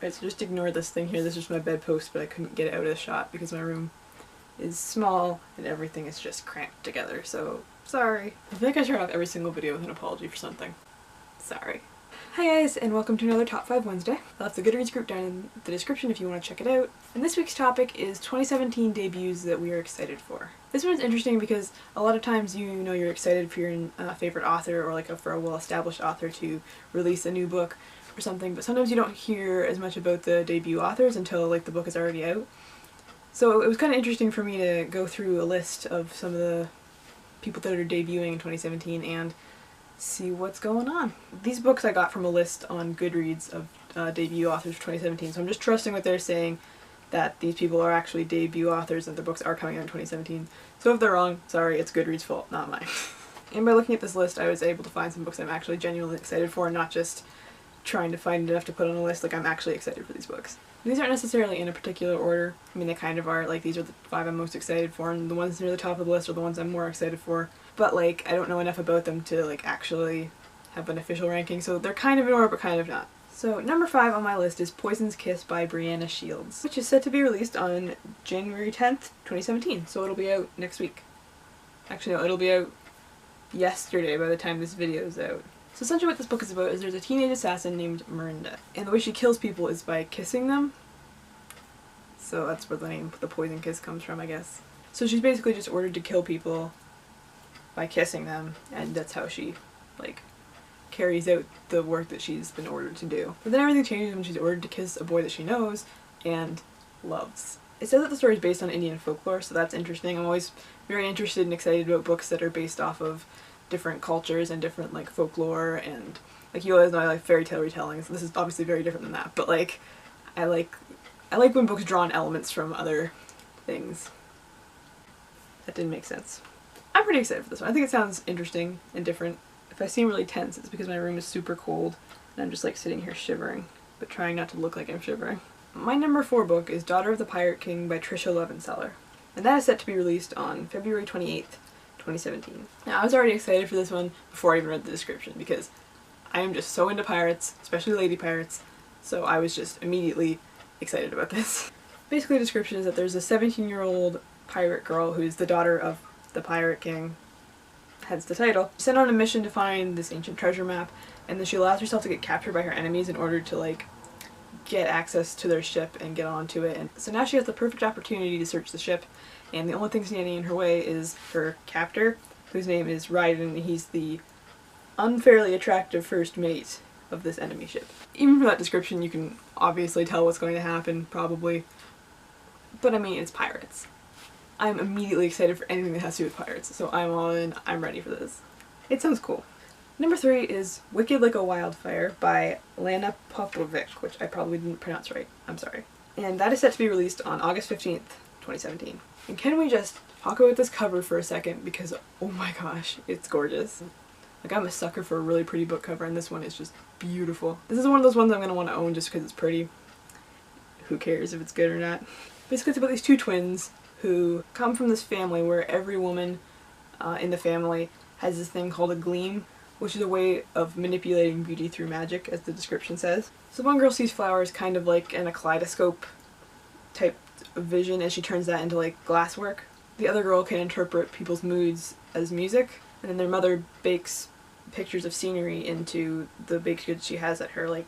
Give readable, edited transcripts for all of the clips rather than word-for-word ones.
Right, so just ignore this thing here. This is my bedpost, but I couldn't get it out of the shot because my room is small and everything is just cramped together, so sorry. I feel like I start off every single video with an apology for something. Sorry. Hi guys, and welcome to another Top 5 Wednesday. I'll have the Goodreads group down in the description if you want to check it out. And this week's topic is 2017 debuts that we are excited for. This one is interesting because a lot of times you're excited for your favorite author or for a well-established author to release a new book or something, but sometimes you don't hear as much about the debut authors until the book is already out. So it was kind of interesting for me to go through a list of some of the people that are debuting in 2017 and see what's going on. These books I got from a list on Goodreads of debut authors for 2017, so I'm just trusting what they're saying, that these people are actually debut authors and their books are coming out in 2017. So if they're wrong, sorry, it's Goodreads' fault, not mine. And by looking at this list, I was able to find some books I'm actually genuinely excited for, not just trying to find enough to put on a list. I'm actually excited for these books. These aren't necessarily in a particular order. I mean, they kind of are. These are the 5 I'm most excited for, and the ones near the top of the list are the ones I'm more excited for. But, I don't know enough about them to, actually have an official ranking, so they're kind of in order, but kind of not. So, number 5 on my list is Poison's Kiss by Brianna Shields, which is set to be released on January 10th, 2017, so it'll be out next week. Actually, no, it'll be out yesterday by the time this video is out. So essentially what this book is about is there's a teenage assassin named Miranda, and the way she kills people is by kissing them. So that's where the name, the Poison Kiss, comes from, I guess. So she's basically just ordered to kill people by kissing them, and that's how she, carries out the work that she's been ordered to do. But then everything changes when she's ordered to kiss a boy that she knows and loves. It says that the story is based on Indian folklore, so that's interesting. I'm always very interested and excited about books that are based off of different cultures and different folklore, and you always know I like fairy tale retellings. This is obviously very different than that, but I like when books draw on elements from other things. That didn't make sense. I'm pretty excited for this one. I think it sounds interesting and different. If I seem really tense, it's because my room is super cold and I'm just sitting here shivering, but trying not to look like I'm shivering. My number 4 book is Daughter of the Pirate King by Trisha Levenseller, and that is set to be released on February 28th, 2017. Now, I was already excited for this one before I even read the description because I am just so into pirates, especially lady pirates, so I was just immediately excited about this. Basically, the description is that there's a 17-year-old pirate girl who's the daughter of the Pirate King, hence the title. She's sent on a mission to find this ancient treasure map, and then she allows herself to get captured by her enemies in order to get access to their ship and get onto it. And so now she has the perfect opportunity to search the ship, and the only thing standing in her way is her captor, whose name is Raiden, and he's the unfairly attractive first mate of this enemy ship. Even from that description you can obviously tell what's going to happen, probably. But I mean, it's pirates. I'm immediately excited for anything that has to do with pirates, so I'm all in, I'm ready for this. It sounds cool. Number 3 is Wicked Like a Wildfire by Lana Popovic, which I probably didn't pronounce right, I'm sorry. And that is set to be released on August 15th, 2017. And can we just talk about this cover for a second, because oh my gosh, it's gorgeous. I'm a sucker for a really pretty book cover, and this one is just beautiful. This is one of those ones I'm going to want to own just because it's pretty. Who cares if it's good or not? Basically it's about these 2 twins who come from this family where every woman in the family has this thing called a gleam, which is a way of manipulating beauty through magic, as the description says. So one girl sees flowers kind of in a kaleidoscope type of vision as she turns that into glasswork. The other girl can interpret people's moods as music, and then their mother bakes pictures of scenery into the baked goods she has at her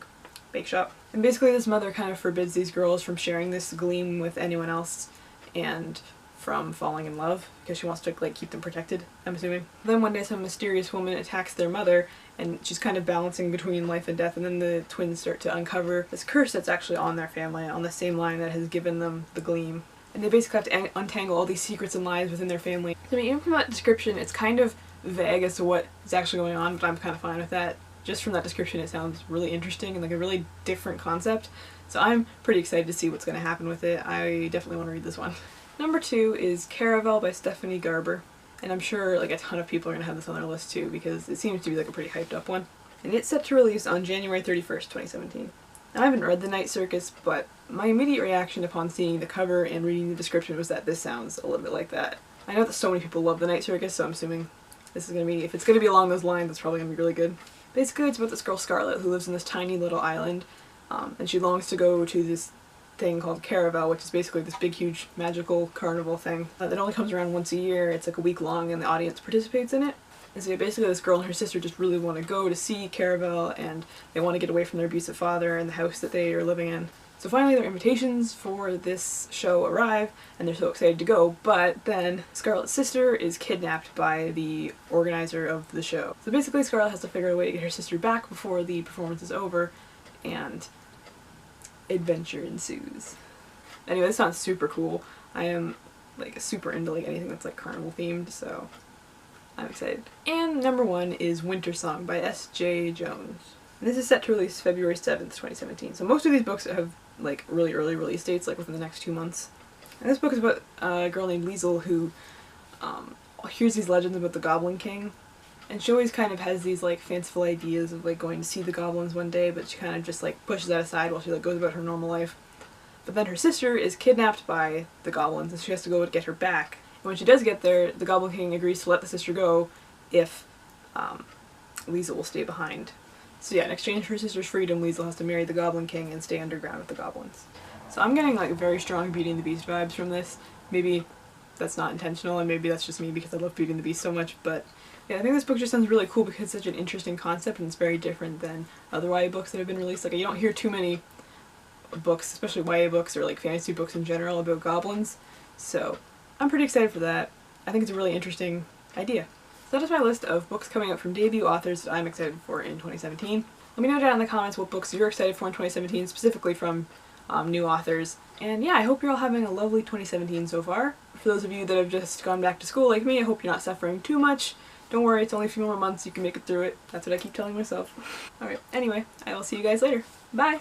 bake shop. And basically this mother kind of forbids these girls from sharing this gleam with anyone else and from falling in love, because she wants to keep them protected, I'm assuming. Then one day some mysterious woman attacks their mother, and she's kind of balancing between life and death, and then the twins start to uncover this curse that's actually on their family, on the same line that has given them the gleam. And they basically have to untangle all these secrets and lies within their family. I mean, even from that description, it's kind of vague as to what is actually going on, but I'm kind of fine with that. Just from that description, it sounds really interesting and a really different concept. So I'm pretty excited to see what's going to happen with it. I definitely want to read this one. Number 2 is Caravel by Stephanie Garber, and I'm sure a ton of people are going to have this on their list too, because it seems to be a pretty hyped up one. And it's set to release on January 31st, 2017. Now, I haven't read The Night Circus, but my immediate reaction upon seeing the cover and reading the description was that this sounds a little bit like that. I know that so many people love The Night Circus, so I'm assuming this is going to be, if it's going to be along those lines, it's probably going to be really good. Basically, it's about this girl Scarlet who lives in this tiny little island and she longs to go to this thing called Caravel, which is basically this big huge magical carnival thing that only comes around once a year. It's like a week long and the audience participates in it. And so yeah, basically this girl and her sister just really want to go to see Caravel, and they want to get away from their abusive father and the house that they are living in. So finally their invitations for this show arrive, and they're so excited to go, but then Scarlett's sister is kidnapped by the organizer of the show. So basically Scarlett has to figure out a way to get her sister back before the performance is over, and adventure ensues. Anyway, this sounds super cool. I am like super into like anything that's like carnival themed, so I'm excited. And number 1 is Winter Song by S.J. Jones. And this is set to release February 7th, 2017. So most of these books have like really early release dates, like within the next 2 months. And this book is about a girl named Liesel who hears these legends about the Goblin King. And she always kind of has these like fanciful ideas of like going to see the goblins one day, but she kind of just like pushes that aside while she like goes about her normal life. But then her sister is kidnapped by the goblins and she has to go to get her back. And when she does get there, the Goblin King agrees to let the sister go if Liesel will stay behind. So yeah, in exchange for her sister's freedom, Liesel has to marry the Goblin King and stay underground with the goblins. So I'm getting like very strong Beauty and the Beast vibes from this. Maybe that's not intentional, and maybe that's just me because I love Beauty and the Beast so much, but yeah, I think this book just sounds really cool because it's such an interesting concept and it's very different than other YA books that have been released. Like, you don't hear too many books, especially YA books or like fantasy books in general, about goblins. So I'm pretty excited for that. I think it's a really interesting idea. So that is my list of books coming out from debut authors that I'm excited for in 2017. Let me know down in the comments what books you're excited for in 2017, specifically from new authors. And yeah, I hope you're all having a lovely 2017 so far. For those of you that have just gone back to school like me, I hope you're not suffering too much. Don't worry, it's only a few more months, you can make it through it. That's what I keep telling myself. Alright, anyway, I will see you guys later. Bye!